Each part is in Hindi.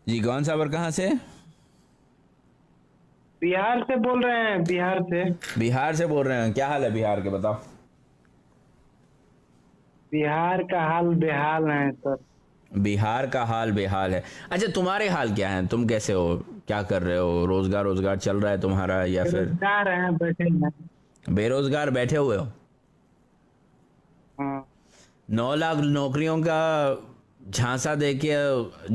जी कौन सा, पर कहाँ से? बिहार से बोल रहे हैं, बिहार से। बिहार से बोल रहे हैं, क्या हाल है बिहार के, बताओ। बिहार का हाल बेहाल है सर। बिहार का हाल बेहाल है। अच्छा, तुम्हारे हाल क्या है? तुम कैसे हो? क्या कर रहे हो? रोजगार रोजगार चल रहा है तुम्हारा, या फिर बेरोजगार हैं, बैठे हैं। बेरोजगार बैठे हुए हो? हाँ। 9 लाख नौकरियों का झांसा देके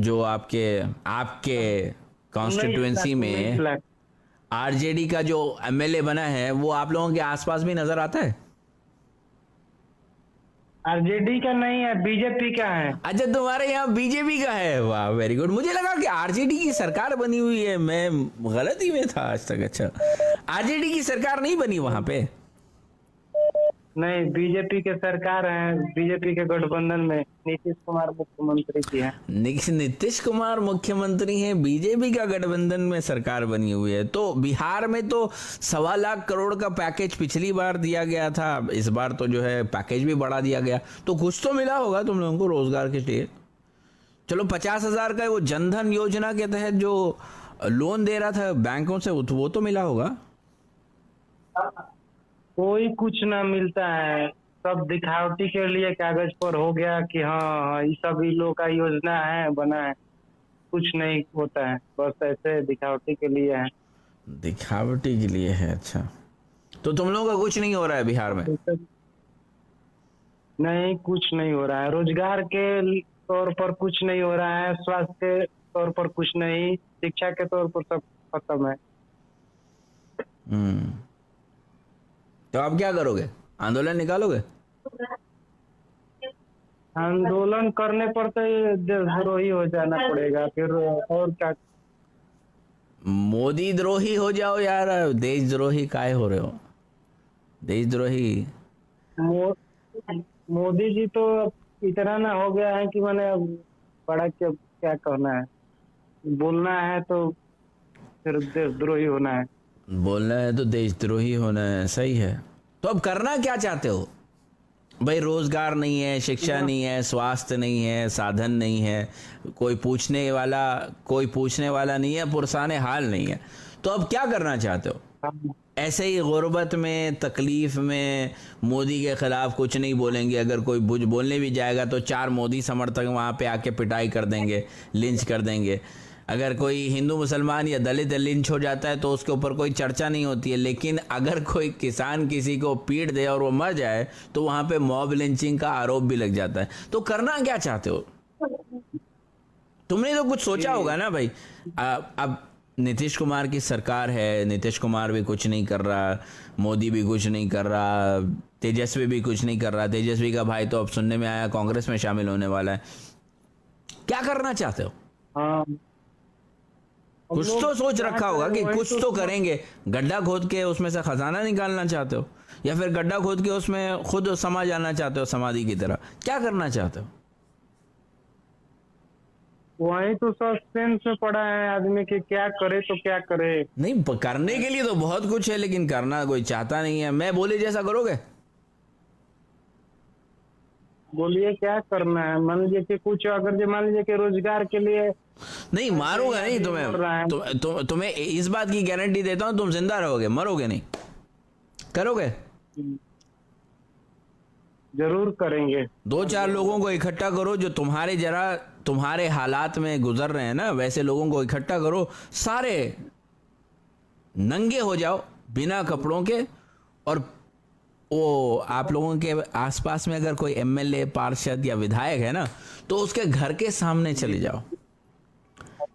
जो आपके आपके 19 लाख, कॉन्स्टिट्यूएंसी 19 में लाख। आरजेडी का जो एमएलए बना है, वो आप लोगों के आसपास भी नजर आता है? आरजेडी का नहीं है, बीजेपी का है। अच्छा, तुम्हारे यहाँ बीजेपी का है, वाह वेरी गुड। मुझे लगा कि आरजेडी की सरकार बनी हुई है, मैं गलती में था आज तक। अच्छा, आरजेडी की सरकार नहीं बनी वहां पे? नहीं, बीजेपी के सरकार है, बीजेपी के गठबंधन में नीतीश कुमार मुख्यमंत्री की है। नीतीश कुमार मुख्यमंत्री हैं, बीजेपी का गठबंधन में सरकार बनी हुई है। तो बिहार में तो 1.25 करोड़ का पैकेज पिछली बार दिया गया था, इस बार तो जो है पैकेज भी बढ़ा दिया गया, तो कुछ तो मिला होगा तुम लोगों को रोजगार के लिए। चलो, 50,000 का वो जनधन योजना के तहत जो लोन दे रहा था बैंकों से, वो तो मिला होगा। कोई कुछ ना मिलता है, सब दिखावटी के लिए कागज पर हो गया कि हाँ ये सब इन लोग का योजना है, बना है। कुछ नहीं होता है, बस ऐसे दिखावटी के लिए है। दिखावटी के लिए है? अच्छा, तो तुम लोगों का कुछ नहीं हो रहा है बिहार में? नहीं, कुछ नहीं हो रहा है। रोजगार के तौर पर कुछ नहीं हो रहा है, स्वास्थ्य के तौर पर कुछ नहीं, शिक्षा के तौर पर सब खत्म है। हम्म। तो आप क्या करोगे? आंदोलन निकालोगे? आंदोलन करने पर तो ये देशद्रोही हो जाना पड़ेगा, फिर और क्या। मोदी द्रोही हो जाओ यार, देशद्रोही काहे हो रहे हो? देशद्रोही। मो, मोदी जी तो इतना ना हो गया है कि मैंने अब बड़ा क्या क्या कहना है, बोलना है तो फिर देशद्रोही होना है। बोलना है तो देशद्रोही होना है, सही है। तो अब करना क्या चाहते हो भाई? रोजगार नहीं है, शिक्षा नहीं है, स्वास्थ्य नहीं है, साधन नहीं है, कोई पूछने वाला नहीं है, पुरसाने हाल नहीं है, तो अब क्या करना चाहते हो? ऐसे ही गुर्बत में, तकलीफ में मोदी के खिलाफ कुछ नहीं बोलेंगे? अगर कोई बोलने भी जाएगा तो 4 मोदी समर्थक वहां पे आके पिटाई कर देंगे, लिंच कर देंगे। अगर कोई हिंदू मुसलमान या दलित लिंच हो जाता है तो उसके ऊपर कोई चर्चा नहीं होती है, लेकिन अगर कोई किसान किसी को पीट दे और वो मर जाए तो वहां पे मॉब लिंचिंग का आरोप भी लग जाता है। तो करना क्या चाहते हो? तुमने तो कुछ सोचा होगा ना भाई। अब नीतीश कुमार की सरकार है, नीतीश कुमार भी कुछ नहीं कर रहा, मोदी भी कुछ नहीं कर रहा, तेजस्वी भी कुछ नहीं कर रहा। तेजस्वी का भाई तो अब सुनने में आया कांग्रेस में शामिल होने वाला है। क्या करना चाहते हो? हाँ, कुछ तो सोच रखा होगा कि कुछ तो करेंगे। गड्ढा खोद के उसमें से खजाना निकालना चाहते हो, या फिर गड्ढा खोद के उसमें खुद समा जाना चाहते हो समाधि की तरह? क्या करना चाहते हो? वही तो सस्पेंस में पड़ा है आदमी कि क्या करे तो क्या करे। नहीं, करने के लिए तो बहुत कुछ है, लेकिन करना कोई चाहता नहीं है। मैं बोले जैसा करोगे? बोलिए क्या करना है। मान लीजिए कि कुछ, अगर जो मान लीजिए कि रोजगार के लिए नहीं, मारूंगा नहीं तुम्हें। तुम्हें इस बात की गारंटी देता हूं, तुम जिंदा रहोगे, मरोगे नहीं। करोगे? जरूर करेंगे। 2-4 लोगों को इकट्ठा करो जो तुम्हारे हालात में गुजर रहे हैं ना, वैसे लोगों को इकट्ठा करो, सारे नंगे हो जाओ बिना कपड़ों के, और वो आप लोगों के आसपास में अगर कोई एमएलए, पार्षद या विधायक है ना, तो उसके घर के सामने चले जाओ।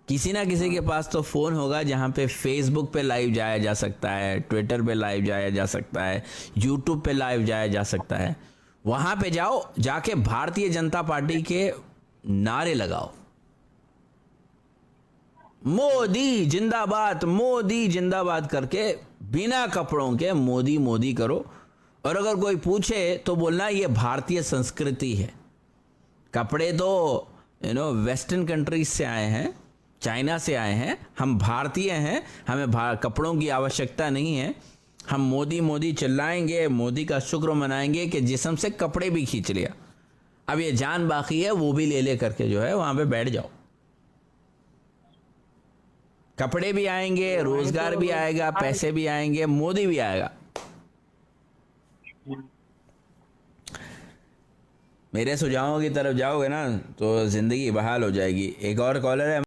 किसी ना किसी के पास तो फोन होगा जहां पे फेसबुक पे लाइव जाया जा सकता है, ट्विटर पे लाइव जाया जा सकता है, यूट्यूब पे लाइव जाया जा सकता है। वहां पे जाओ, जाके भारतीय जनता पार्टी के नारे लगाओ, मोदी जिंदाबाद, मोदी जिंदाबाद करके बिना कपड़ों के मोदी मोदी करो। और अगर कोई पूछे तो बोलना ये भारतीय संस्कृति है। कपड़े तो वेस्टर्न कंट्रीज से आए हैं, चाइना से आए हैं, हम भारतीय हैं, हमें कपड़ों की आवश्यकता नहीं है। हम मोदी मोदी चिल्लाएंगे, मोदी का शुक्र मनाएंगे कि जिस्म से कपड़े भी खींच लिया। अब ये जान बाकी है, वो भी ले ले करके जो है वहां पे बैठ जाओ। कपड़े भी आएंगे, रोजगार भी आएगा, पैसे भी आएंगे, मोदी भी आएगा। मेरे सुझावों की तरफ जाओगे ना तो जिंदगी बहाल हो जाएगी। एक और कॉलर है।